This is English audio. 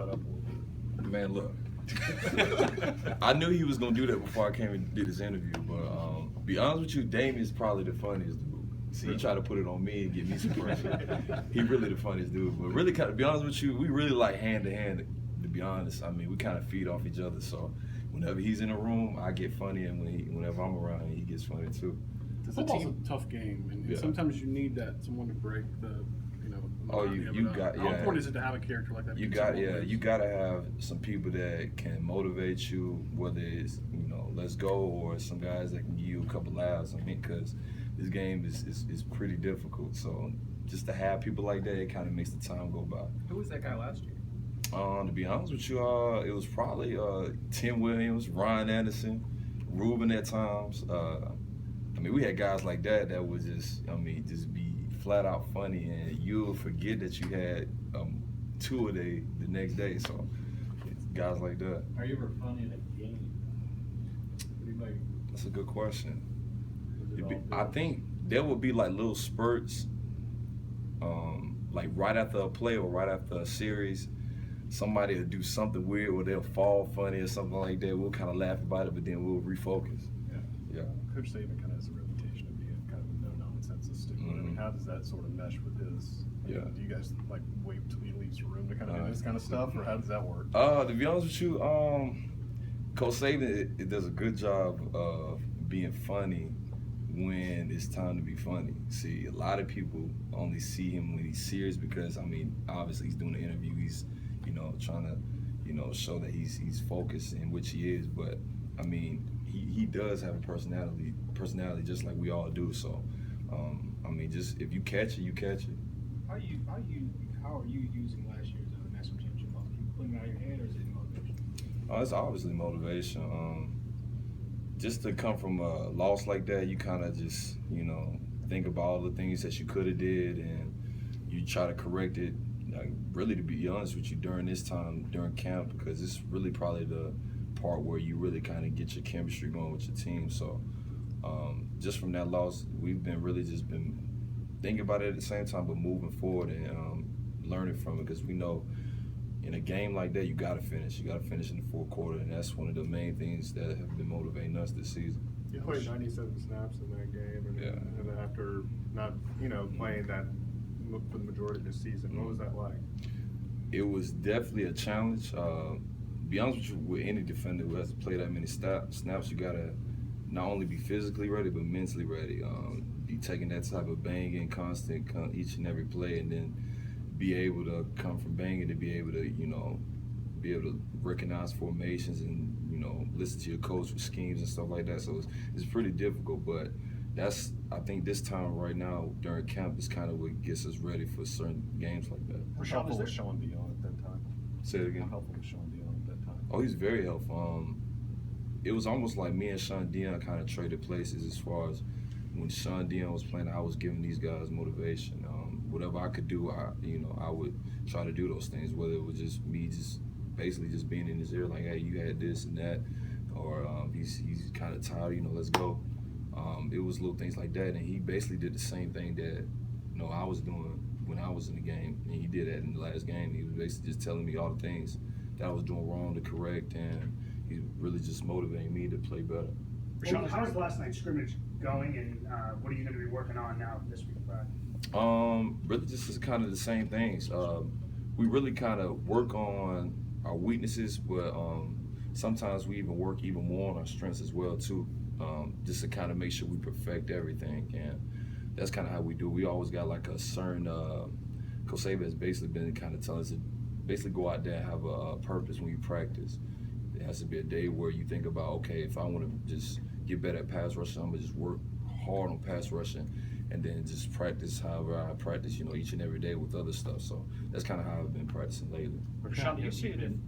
cut up a little bit? Man, look. I knew he was gonna do that before I came and did his interview, but be honest with you, Damien's probably the funniest dude. See, he tried to put it on me and give me some pressure. He really the funniest dude, but really, kind of be honest with you, we really like hand to hand. To be honest, I mean, we kind of feed off each other. So whenever he's in a room, I get funny, and whenever I'm around, he gets funny too. Football's a tough game, and sometimes you need someone to break the. Oh, you got How important is it to have a character like that? You gotta have some people that can motivate you, whether it's let's go, or some guys that can give you a couple laughs. I mean, because this game is pretty difficult. So just to have people like that, it kind of makes the time go by. Who was that guy last year? To be honest with you, it was probably Tim Williams, Ryan Anderson, Ruben at times. I mean, we had guys like that would just be flat out funny, and you'll forget that you had two a day the next day. So it's guys like that. Are you ever funny in a game? That's a good question. I think there would be like little spurts, like right after a play or right after a series, somebody will do something weird or they'll fall funny or something like that. We'll kind of laugh about it, but then we'll refocus. Yeah. Coach Saban kind of has a reputation of being kind of a no-nonsense stickler. I mean, how does that sort of mesh with his? Do you guys like wait till he leaves the room to kind of do this kind of stuff, or how does that work? To be honest with you, Coach Saban it does a good job of being funny when it's time to be funny. See, a lot of people only see him when he's serious because obviously he's doing the interview. He's trying to show that he's focused, in which he is. But he does have a personality just like we all do. So just if you catch it, you catch it. How are you using last year's national championship? Are you putting it out of your head, or is it motivation? It's obviously motivation. Just to come from a loss like that, you kind of just think about all the things that you could have did, and you try to correct it. Really, to be honest with you, during this time during camp, because it's really probably the part where you really kind of get your chemistry going with your team. So just from that loss, we've been thinking about it at the same time, but moving forward and learning from it, because we know in a game like that, you got to finish. You got to finish in the fourth quarter, and that's one of the main things that have been motivating us this season. You played 97 snaps in that game, and then after not playing that for the majority of the season, what was that like? It was definitely a challenge. Be honest with you, with any defender who has to play that many snaps, you gotta not only be physically ready but mentally ready. Be taking that type of banging constant each and every play, and then be able to come from banging to be able to recognize formations and listen to your coach with schemes and stuff like that. So it's pretty difficult, but I think this time right now during camp is kind of what gets us ready for certain games like that. How helpful was Sean Dion at that time? Say it again. How helpful was Sean Dion at that time? Oh, he's very helpful. It was almost like me and Sean Dion kind of traded places as far as when Sean Dion was playing, I was giving these guys motivation. Whatever I could do, I would try to do those things, whether it was just me basically being in his ear like, hey, you had this and that, or he's kind of tired, let's go. It was little things like that, and he basically did the same thing that I was doing when I was in the game, and he did that in the last game. He was basically just telling me all the things that I was doing wrong to correct, and he really just motivating me to play better. Rashaan, how is last night's scrimmage going, and what are you going to be working on now this week? Really just is kind of the same things. We really kind of work on our weaknesses, but sometimes we even work even more on our strengths as well too, just to kind of make sure we perfect everything. And that's kind of how we do. We always got like a certain, Coach Saban has basically been kind of telling us to basically go out there and have a purpose when you practice. It has to be a day where you think about, okay, if I want to just get better at pass rushing, I'm gonna just work hard on pass rushing, and then just practice however I practice, each and every day with other stuff. So that's kind of how I've been practicing lately. Rashaan, do you see it in